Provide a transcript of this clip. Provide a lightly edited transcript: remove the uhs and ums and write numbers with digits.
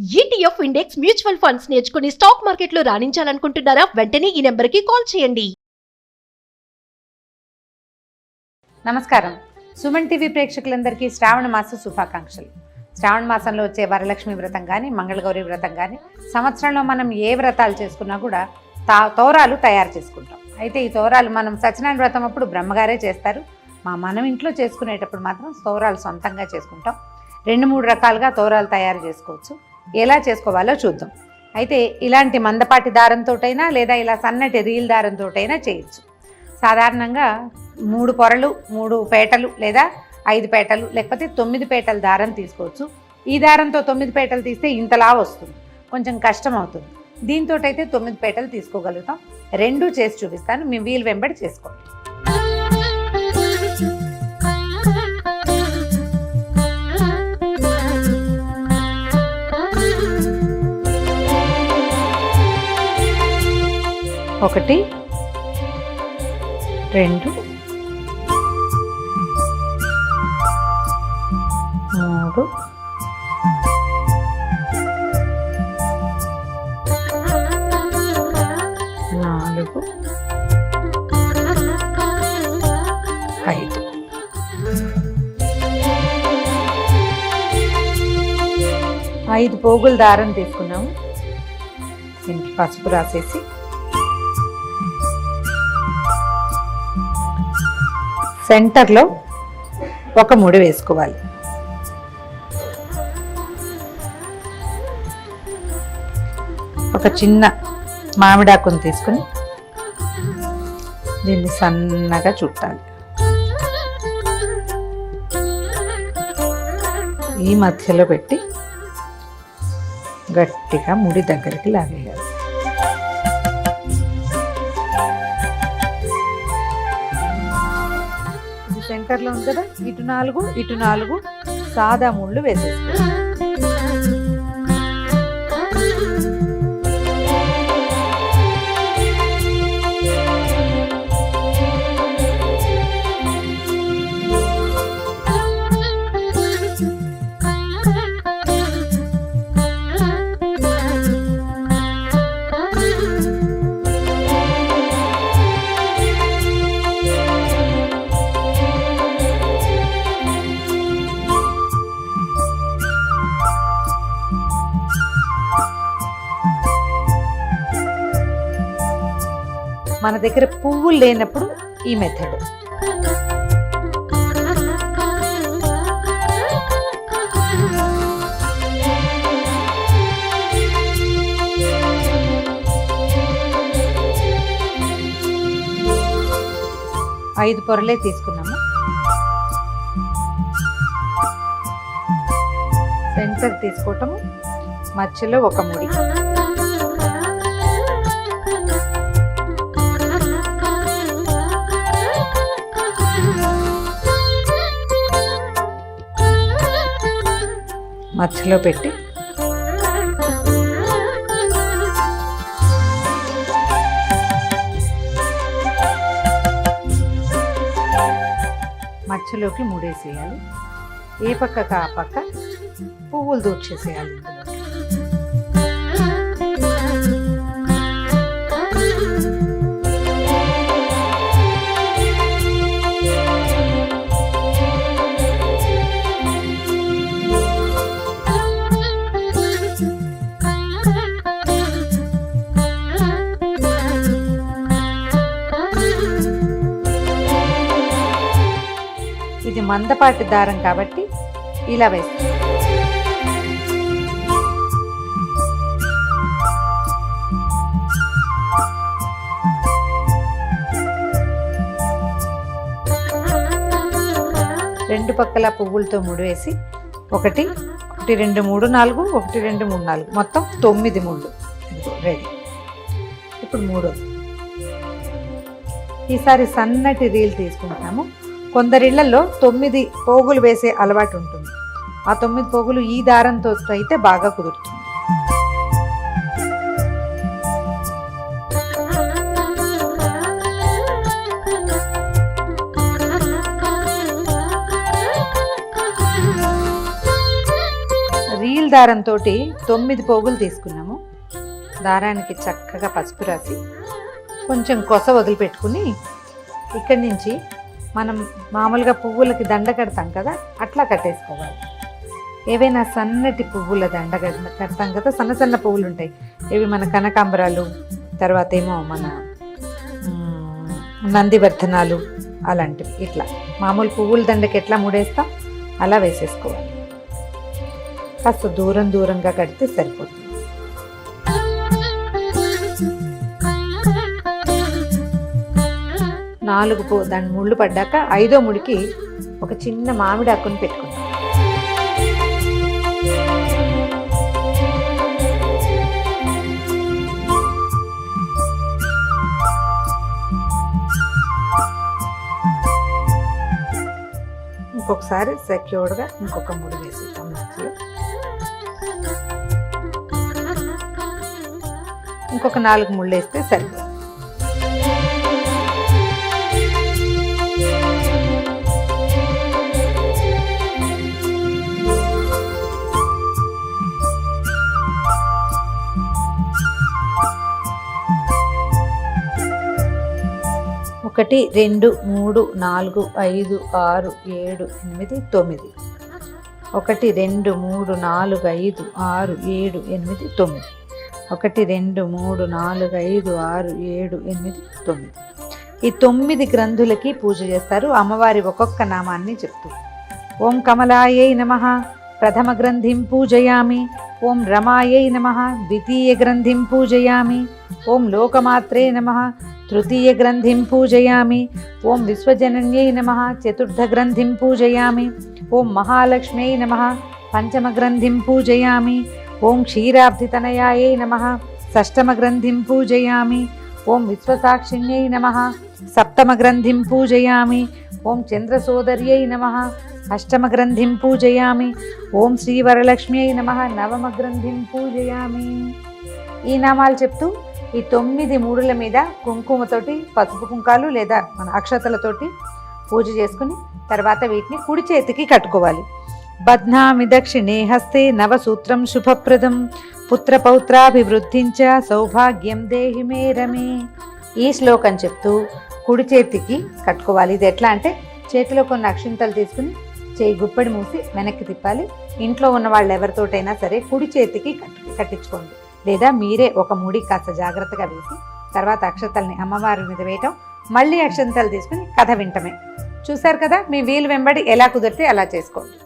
ETF index mutual funds నేర్చుకుని stock మార్కెట్లో రాణించాలనుకుంటున్నారా? వెంటనే ఈ నెంబర్కి కాల్ చేయండి. నమస్కారం. సుమన్ టీవీ ప్రేక్షకులందరికీ శ్రావణ మాస శుభాకాంక్షలు. శ్రావణ మాసంలో వచ్చే వరలక్ష్మి వ్రతం కానీ, మంగళగౌరి వ్రతం కానీ, సంవత్సరంలో మనం ఏ వ్రతాలు చేసుకున్నా కూడా తోరాలు తయారు చేసుకుంటాం. అయితే ఈ తోరాలు మనం సత్యనారాయణ వ్రతం అప్పుడు బ్రహ్మగారే చేస్తారు. మనం ఇంట్లో చేసుకునేటప్పుడు మాత్రం తోరాలు సొంతంగా చేసుకుంటాం. 2-3 రకాలుగా తోరాలు తయారు చేసుకోవచ్చు. ఎలా చేసుకోవాలో చూద్దాం. అయితే ఇలాంటి మందపాటి దారంతోటైనా లేదా ఇలా సన్నటి రీల్ దారంతోటైనా చేయొచ్చు. సాధారణంగా 3 పొరలు, 3 పేటలు లేదా 5 పేటలు లేకపోతే 9 పేటల దారం తీసుకోవచ్చు. ఈ దారంతో 9 పేటలు తీస్తే ఇంతలా వస్తుంది, కొంచెం కష్టం అవుతుంది. దీంతో అయితే 9 పేటలు తీసుకోగలుగుతాం. 2 చేసి చూపిస్తాను, మీ వీలు వెంబడి చేసుకోండి. ఒకటి, 2, 3, 4, 5. 5 పోగుల దారం తీసుకున్నాము. దీనికి పసుపు రాసేసి సెంటర్లో ఒక ముడి వేసుకోవాలి. ఒక చిన్న మామిడాకును తీసుకుని దీన్ని సన్నగా చుట్టాలి. ఈ మధ్యలో పెట్టి గట్టిగా ముడి దగ్గరికి లాగేయాలి. సెంటర్లో ఉంది కదా, ఇటు 4 సాదా ముళ్ళు వేసేసుకోవాలి. మన దగ్గర పువ్వులు లేనప్పుడు ఈ మెథడ్. ఐదు పొరలే తీసుకున్నాము. సెంటర్ తీసుకోవటము, మధ్యలో ఒక ముడి. మధ్యలో పెట్టి మధ్యలోకి ముడేసేయాలి. ఏ పక్కకు ఆ పక్క పువ్వులు దూర్చేసేయాలి. ఇది మందపాటి దారం కాబట్టి ఇలా వేస్తాం. రెండు పక్కల పువ్వులతో ముడివేసి 1, 2, 3, 4, 1, 2, 3, 4 మొత్తం 9 ముళ్ళు రెడీ. ఇప్పుడు 3. ఈసారి సన్నటి రీల్ తీసుకుంటాము. కొందరిళ్లలో 9 పోగులు వేసే అలవాటు ఉంటుంది. ఆ 9 పోగులు ఈ దారంతో అయితే బాగా కుదురుతుంది. రీల్ దారంతో 9 పోగులు తీసుకున్నాము. దారానికి చక్కగా పసుపు రాసి కొంచెం కొస వదిలిపెట్టుకుని ఇక్కడి నుంచి మనం మామూలుగా పువ్వులకి దండ కడతాం కదా, అట్లా కట్టేసుకోవాలి. ఏవైనా సన్నటి పువ్వుల దండ కడతాం కదా, సన్న సన్న పువ్వులు ఉంటాయి, ఇవి మన కనకాంబరాలు, తర్వాత ఏమో మన నందివర్ధనాలు అలాంటివి. ఇట్లా మామూలు పువ్వుల దండకి ఎట్లా ముడేస్తాం అలా వేసేసుకోవాలి. కాస్త దూరంగా కడితే సరిపోతుంది. దాని ముళ్ళు పడ్డాక 5వ ముడికి ఒక చిన్న మామిడి ఆకుని పెట్టుకుంటాం. ఇంకొకసారి సెక్యూర్డ్గా ఇంకొక ముడి వేసేద్దాం మధ్యలో. ఇంకొక 4 ముళ్ళు వేస్తే సరిపోతుంది. ఒకటి 2 3 4 5 6 7 8 9. 1 2 3 4 5 6 7 8 9. 1 2 3 4 5 6 7 8 9. ఈ 9 గ్రంథులకి పూజ చేస్తారు. అమ్మవారి ఒక్కొక్క నామాన్ని చెప్తూ ఓం కమలాయై నమః ప్రథమ గ్రంథిం పూజయామి, ఓం రమాయై నమః ద్వితీయ గ్రంథిం పూజయామి, ఓం లోకమాత్రే నమః తృతీయ గ్రంథిం పూజయామి, ఓం విశ్వజనన్యై నమః చతుర్థ గ్రంథిం పూజయామి, ఓం మహాలక్ష్మ్యై నమః పంచమ గ్రంథిం పూజయామి, ఓం క్షీరాబ్ధితనయాయై నమః షష్టమ గ్రంథిం పూజయామి, ఓం విశ్వసాక్షిణ్యై నమః సప్తమ గ్రంథిం పూజయామి, ఓం చంద్రసోదర్యై నమః అష్టమ గ్రంథిం పూజయామి, ఓం శ్రీవరలక్ష్మ్యై నమః నవమ గ్రంథిం పూజయామి. ఈ నామాలు చెప్తూ ఈ 9 మూడుల మీద కుంకుమతోటి, పసుపు కుంకాలు లేదా మన అక్షతలతోటి పూజ చేసుకుని తర్వాత వీటిని కుడి చేతికి కట్టుకోవాలి. బధ్నామి దక్షిణే హస్తే నవసూత్రం శుభప్రదం పుత్రపౌత్రాభివృద్ధించ సౌభాగ్యం దేహి మే రమే. ఈ శ్లోకం చెప్తూ కుడి చేతికి కట్టుకోవాలి. ఇది ఎట్లా అంటే చేతిలో కొన్ని అక్షింతలు తీసుకుని చేయి గుప్పెడి మూసి వెనక్కి తిప్పాలి. ఇంట్లో ఉన్న వాళ్ళు ఎవరితోటైనా సరే కుడి చేతికి కట్టించుకోండి, లేదా మీరే ఒక ముడి కాస్త జాగ్రత్తగా వేసి తర్వాత అక్షతల్ని అమ్మవారి మీద వేయటం, మళ్ళీ అక్షంతలు తీసుకుని కథ వింటమే. చూశారు కదా, మీ వీలు వెంబడి ఎలా కుదిరితే అలా చేసుకోండి.